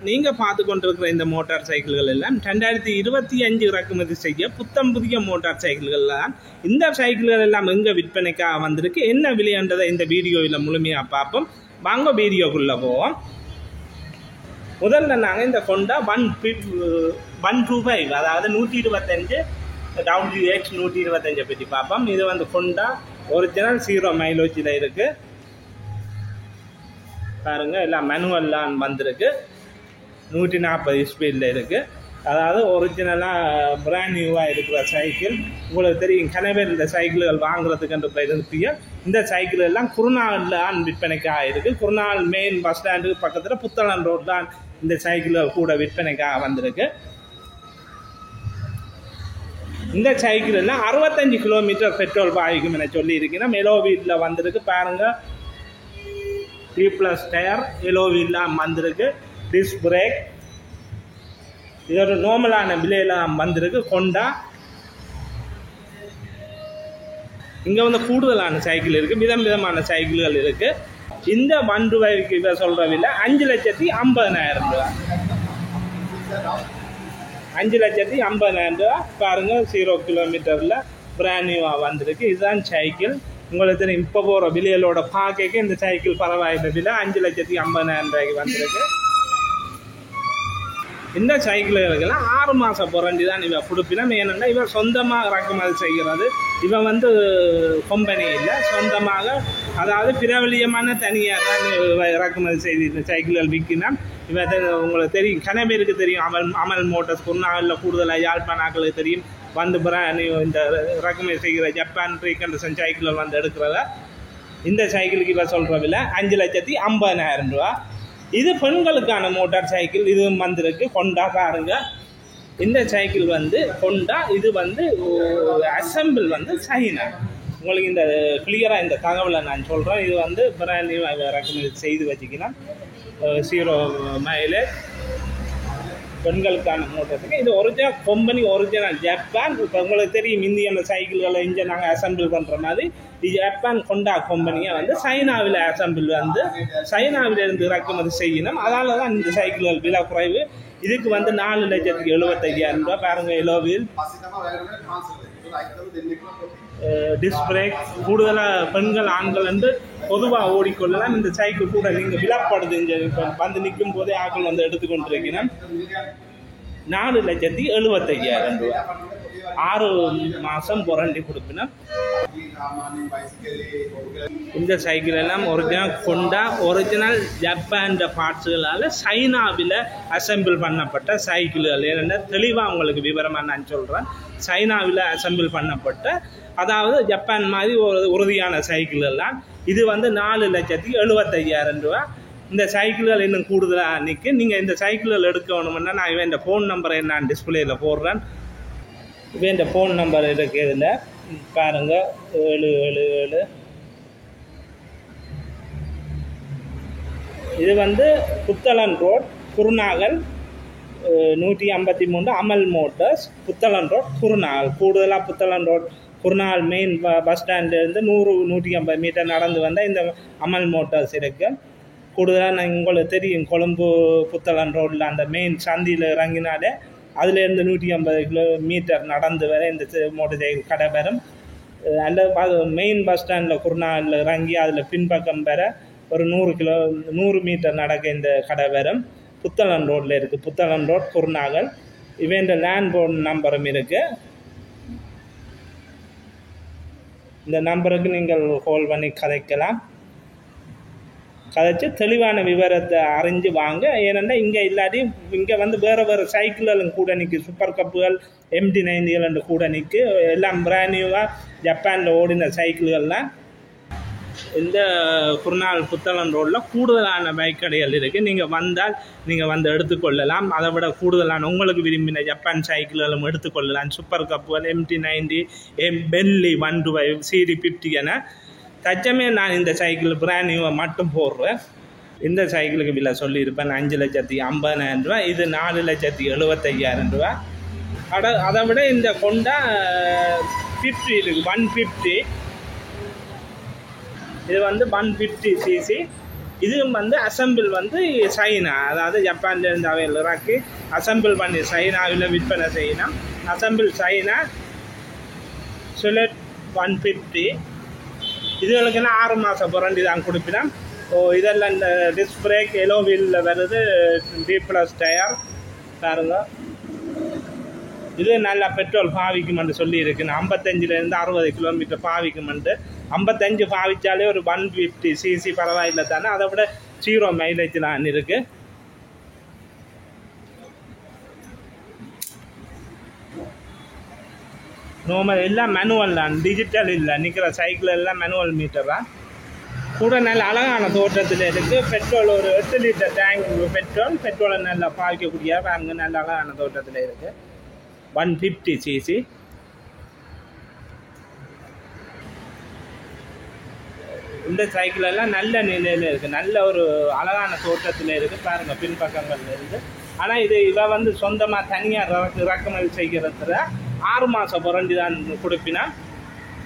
நீங்கள் பார்த்து கொண்டிருக்கிற இந்த மோட்டார் சைக்கிள்கள் எல்லாம் 2025 இறக்குமதி செய்ய புத்தம் புதிய மோட்டார் சைக்கிள்கள் தான். இந்த சைக்கிள்கள் எல்லாம் எங்கே விற்பனைக்காக வந்திருக்கு, என்ன விலைன்றதை இந்த வீடியோவில் முழுமையாக பார்ப்போம். வாங்க வீடியோக்குள்ளே போவோம். முதல்ல நாங்கள் இந்த கொண்டா 125 அதாவது 125 WX 125 பற்றி பார்ப்போம். இது வந்து கொண்டா ஒரிஜினல் 0 மைலேஜில் இருக்குது. பாருங்க, எல்லாம் மேனுவல்லாம் வந்திருக்கு. 140 ஸ்பீடில் இருக்குது. அதாவது ஒரிஜினலாக பிராண்ட் நியூவாக இருக்கிற சைக்கிள். உங்களுக்கு தெரியும், கனவே இந்த சைக்கிள்கள் வாங்குறதுக்கு போயிருப்பீங்க. இந்த சைக்கிள் எல்லாம் குருநாள் விற்பனைக்காக இருக்குது. குருநாள் மெயின் பஸ் ஸ்டாண்டுக்கு பக்கத்தில் புத்தளம் ரோட் தான் இந்த சைக்கிள்கள் கூட விற்பனைக்காக வந்திருக்கு. இந்த சைக்கிள் எல்லாம் 65 கிலோமீட்டர் பெட்ரோல் பாய்க்கும் என சொல்லி இருக்கீங்கன்னா எலோ வீட்டில் வந்திருக்கு. பாருங்கள், T+ டயர், எலோ வீல்லாம் வந்திருக்கு. டிஸ்க் பிரேக், இது ஒரு நார்மலான விலையெல்லாம் வந்திருக்கு. கொண்டா இங்கே வந்து கூடுதலான சைக்கிள் இருக்குது, விதமான சைக்கிள்கள் இருக்குது. இந்த 125 இதை சொல்கிற விலை 5,50,000 ரூபா. 5,50,000 ரூபா. பாருங்கள், 0 கிலோமீட்டரில் பிராண்ட் நியூவாக வந்திருக்கு. இதுதான் சைக்கிள். உங்களுக்கு தெரியும், இப்போ போகிற விலைகளோட பார்க்க இந்த சைக்கிள் பரவாயில்லை. விலை 5,50,000 ரூபாய்க்கு வந்திருக்கு. இந்த சைக்கிள்களுக்கெல்லாம் 6 மாதம் புரண்டி தான் இவன் கொடுப்பினோம். ஏன்னா இவன் சொந்தமாக இறக்குமதி செய்கிறது. இவன் வந்து கம்பெனி இல்லை, சொந்தமாக, அதாவது பிரபலியமான தனியாக தான் இறக்குமதி செய்து இந்த சைக்கிள்கள் விற்கினான். இவன் உங்களுக்கு தெரியும், கனவேருக்கு தெரியும், அமல் மோட்டர்ஸ் குருநாளில் கூடுதலாக யாழ்ப்பாணாக்களுக்கு தெரியும். வந்து இந்த இறக்குமதி செய்கிற ஜப்பான் ரீகண்டிஷன் சைக்கிள்கள் வந்து எடுக்கிறத. இந்த சைக்கிளுக்கு இவன் சொல்கிற விலை 5,50,000 ரூபா. இது பெண்களுக்கான மோட்டார் சைக்கிள். இதுவும் வந்திருக்கு. கொண்டா பாருங்க, இந்த சைக்கிள் வந்து கொண்டா. இது வந்து அசம்பிள் வந்து சைனா. உங்களுக்கு இந்த கிளியராக இந்த தகவலை நான் சொல்கிறேன். இது வந்து பிராண்ட் நியூ இறக்குமதி செய்து வச்சுக்கலாம். 0 மைலேஜ் பெண்களுக்கான மோட்டர்ஸுக்கு. இது ஒரிஜினல் கம்பெனி, ஒரிஜினல் ஜப்பான். இப்போ உங்களுக்கு தெரியும், இந்தியன் சைக்கிள்களை இங்கே நாங்கள் அசம்பிள் பண்ணுற மாதிரி ஜப்பான் கொண்டா கம்பெனியை வந்து சைனாவில் அசம்பிள் வந்து சைனாவிலிருந்து இறக்குமதி செய்யணும். அதனால தான் இந்த சைக்கிள்கள் விலை குறைவு. இதுக்கு வந்து 4,75,000 ரூபா. பாருங்கள், எலோ வீல், டிஸ்க் பிரேக். கூடுதலாக பெண்கள் ஆண்கள் வந்து பொதுவாக ஓடிக்கொள்ளலாம். இந்த சைக்கிள் கூட நீங்கள் விழாப்படுது. இங்கே வந்து நிற்கும் போதே ஆக்கள் வந்து எடுத்துக்கொண்டிருக்கிறேன். 4,75,000 ரூபா. 6 மாதம் புரண்டி கொடுப்பினா. இந்த சைக்கிள் எல்லாம் ஒரிஜினல் கொண்டா, ஒரிஜினல் ஜப்பான் பார்ட்ஸுகளால் சைனாவில் அசம்பிள் பண்ணப்பட்ட சைக்கிள்கள். ஏன்னா தெளிவாக உங்களுக்கு விவரமாக நான் சொல்கிறேன். சைனாவில் அசம்பிள் பண்ணப்பட்ட, அதாவது ஜப்பான் மாதிரி ஒரு உறுதியான சைக்கிள்கள் தான். இது வந்து 4,75,000 ரூபா. இந்த சைக்கிள்கள் இன்னும் கூடுதலாக நிற்கு. நீங்கள் இந்த சைக்கிள்கள் எடுக்கணும்னா நான் இவன் இந்த ஃபோன் நம்பரை நான் டிஸ்பிளேயில் போடுறேன். இவன் இந்த ஃபோன் நம்பர் இருக்குது. இதில் பாருங்கள், 777. இது வந்து புத்தளம் ரோட், குருநாகல், 153 அமல் மோட்டர்ஸ், புத்தளம் ரோட், குருநாகல். கூடுதலாக Puttalam road, Kurunegala main bus ஸ்டாண்ட்லேருந்து 100-150 மீட்டர் நடந்து வந்தால் இந்த அமல் மோட்டர்ஸ் இருக்குது. கூடுதலாக நான் உங்களுக்கு தெரியும், கொழும்பு புத்தளம் ரோட்டில் அந்த மெயின் சந்தியில் இறங்கினாலே அதுலேருந்து 150 கிலோமீட்டர் நடந்து வர இந்த மோட்டர் சைக்கிள் கடை வரும். அல்லது மெயின் பஸ் ஸ்டாண்டில் குருநாகலில் இறங்கி அதில் பின்பக்கம் வர ஒரு 100 மீட்டர் நடக்க இந்த கடை வரும். புத்தளம் ரோட்டில் இருக்குது. புத்தளம் ரோட், குருநாகல். இவன் லேண்ட் போர்டு நம்பரும் இருக்குது. இந்த நம்பருக்கு நீங்கள் கால் பண்ணி கதைக்கலாம். கதைச்சு தெளிவான விவரத்தை அறிஞ்சு வாங்க. ஏனென்னா இங்கே இல்லாட்டி இங்கே வந்து வேறு சைக்கிள்களும் கூட நிற்கு. சூப்பர் கப்புகள், MT-90 கூட நிற்கு. எல்லாம் பிராண்ட் நியூவாக ஜப்பானில் ஓடின சைக்கிள்கள்லாம். இந்த குருநாள் புத்தளம் ரோடில் கூடுதலான பைக் கடைகள் இருக்குது. நீங்கள் வந்தால் நீங்கள் வந்து எடுத்துக்கொள்ளலாம். அதை விட கூடுதலான உங்களுக்கு விரும்பின ஜப்பான் சைக்கிள்களும் எடுத்துக்கொள்ளலாம். சூப்பர் கப்புகள், MT-90, பென்லி 125, CD50 என தச்சமே நான் இந்த சைக்கிள் பிராண்ட் நியூவை மட்டும் போடுறேன். இந்த சைக்கிளுக்கு விலை சொல்லியிருப்பேன் 5,50,000 ரூபா. இது 4,75,000 ரூபா. அதை விட இந்த கொண்டா 50 இருக்குது, 150. இது வந்து 150cc. இதுவும் வந்து அசம்பிள் வந்து சைனா, அதாவது ஜப்பான்லேருந்து அவையில் இறக்கி அசம்பிள் பண்ணி சைனாவில் விற்பனை செய்யணும். Assemble China சுலட் 150. இதுகளுக்கெல்லாம் 6 மாதம் வாரண்டி தான் கொடுப்பினோம். இதெல்லாம் இந்த டிஸ்க் பிரேக் எலோ வீலில் வருது, D+ டயர் பாருங்க. இது நல்லா பெட்ரோல் பாவிக்குமென்று சொல்லியிருக்கு. 55லேருந்து 60 கிலோமீட்டர் பாவிக்குமென்று. 55 பாவிச்சாலே ஒரு 150 cc பரவாயில்லை தானே, அதை விட 0 மைலேஜ் தான் இருக்குது. நார்மல் எல்லாம் மேனுவல் தான், டிஜிட்டல் இல்லை. நிற்கிற சைக்கிள் எல்லாம் மேனுவல் மீட்டர் தான். கூட நல்ல அழகான தோற்றத்தில் இருக்குது. பெட்ரோல் ஒரு 8 லிட்டர் டேங்க் பெட்ரோலை நல்லா பாவிக்கக்கூடிய அங்கே நல்ல அழகான தோற்றத்தில் இருக்குது. 150 cc. இந்த சைக்கிள் எல்லாம் நல்ல நிலையில் இருக்குது, நல்ல ஒரு அழகான தோற்றத்தில் இருக்குது. பாருங்கள் பின்பக்கங்கள்ல இருந்து. ஆனால் இவ வந்து சொந்தமாக தனியாக இறக்குமதி செய்கிறதுல 6 மாதம் வாரண்டி தான் கொடுப்பினா.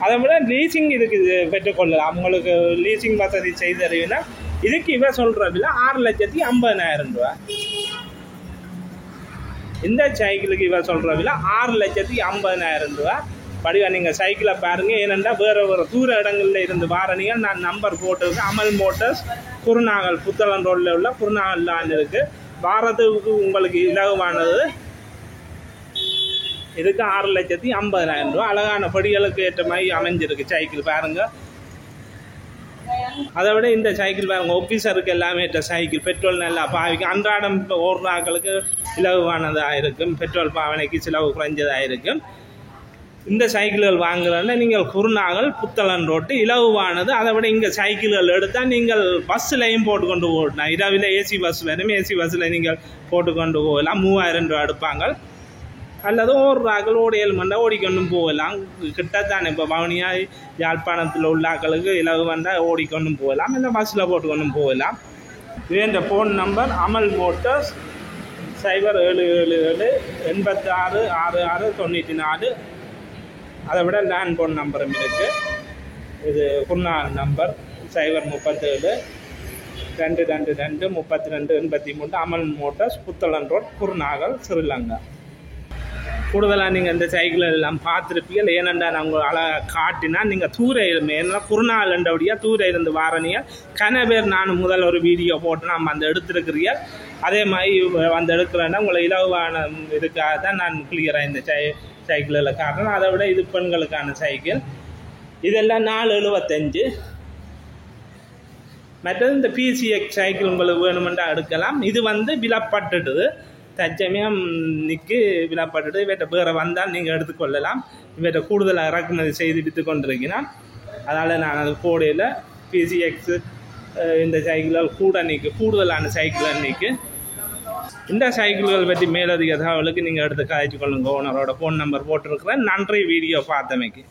அதை விட லீசிங் இதுக்கு பெற்றுக்கொள்ளலாம். அவங்களுக்கு லீசிங் வசதி செய்து தருவீங்கன்னா இதுக்கு இவ சொல்கிற விலை 6,50,000 ரூபா. இந்த சைக்கிளுக்கு இவ சொல்கிற விலை 6,50,000 ரூபா. படிவா நீங்கள் சைக்கிளை பாருங்கள். ஏனென்றா வேறு தூர இடங்களில் இருந்து வாரணிகள் நான் நம்பர் போட்டிருக்கேன். அமல் மோட்டர்ஸ், குருநாகல், புத்தளம் ரோடில் உள்ள குருநாகல் தான் இருக்குது. வாரத்துக்கு உங்களுக்கு இலகுவானது. இதுக்கு 6,50,000 ரூபா. அழகான படிகளுக்கு ஏற்ற மாதிரி அமைஞ்சிருக்கு சைக்கிள் பாருங்கள். அதை விட இந்த சைக்கிள் பாருங்கள், ஆஃபீஸருக்கு எல்லாமே ஏற்ற சைக்கிள். பெட்ரோல் நல்லா பாவிக்கும். அன்றாடம் ஓடுறாக்களுக்கு இலகுவானதாக இருக்கும். பெட்ரோல் பாவனைக்கு செலவு குறைஞ்சதாக இருக்கும். இந்த சைக்கிள்கள் வாங்குறதுனா நீங்கள் குருநாகல் புத்தளம் ரோட்டு இலகுவானது. அதை விட இங்கே சைக்கிள்கள் எடுத்தால் நீங்கள் பஸ்ஸுலையும் போட்டுக்கொண்டு போடலாம். இரவில் ஏசி பஸ் வரும். ஏசி பஸ்ஸில் நீங்கள் போட்டுக்கொண்டு போகலாம். 3,000 ரூபா எடுப்பாங்க. அல்லது ஓடுறாக்கள் 7 மணி நேரம் ஓடிக்கொண்டும் போகலாம். கிட்டத்தானே இப்போ வவுனியா யாழ்ப்பாணத்தில் உள்ள ஆக்களுக்கு இலகு வந்தால் ஓடிக்கொண்டும் போகலாம். இல்லை பஸ்ஸில் போட்டுக்கொண்டும் போகலாம். இது இந்த ஃபோன் நம்பர் அமல் மோட்டர்ஸ் 0777 86 66 94. அதை விட லேண்ட் ஃபோன் நம்பரும் இருக்குது. இது குருநாகல் நம்பர் 037 222 32 83. அமல் மோட்டர்ஸ், புத்தளம் ரோட், குருநாகல், ஸ்ரீலங்கா. கூடுதலாக நீங்கள் இந்த சைக்கிள் எல்லாம் பார்த்துருப்பீங்க. ஏனெண்டா நாங்கள் அழகாக காட்டினா நீங்கள் தூர இருமே, ஏன்னா குருநாகல்ன்றபடியாக தூர இருந்து வாரணியா கன பேர். நான் முதல் ஒரு வீடியோ போட்டு நம்ம அந்த எடுத்துருக்கிறீங்க. அதே மாதிரி வந்து எடுக்கிறேன்னா உங்களை இலகுவான இதுக்காக தான் நான் கிளியராக இந்த சைக்கிளில் காட்டுறேன். அதை விட இது பெண்களுக்கான சைக்கிள். இதெல்லாம் 475. மற்றது இந்த PCX சைக்கிள் உங்களுக்கு வேணுமென்றா எடுக்கலாம். இது வந்து விலப்பட்டுடுது, தற்சமயம் நிற்கு விலப்பட்டுட்டு. இவற்றை வேறு வந்தால் நீங்கள் எடுத்துக்கொள்ளலாம். இவற்றை கூடுதலாக இறக்குமதி செய்து விற்று கொண்டிருக்கிறேன். அதனால் நான் அது போடையில் PCX இந்த சைக்கிள்கள் கூடுதலான சைக்கிள் நிற்கு. இந்த சைக்கிள்கள் பற்றி மேலதிக தகவலுக்கு நீங்கள் எடுத்து கதைச்சு கொள்ளுங்க. ஓனரோட ஃபோன் நம்பர் போட்டிருக்கிறேன். நன்றி வீடியோ பார்த்தமைக்கு.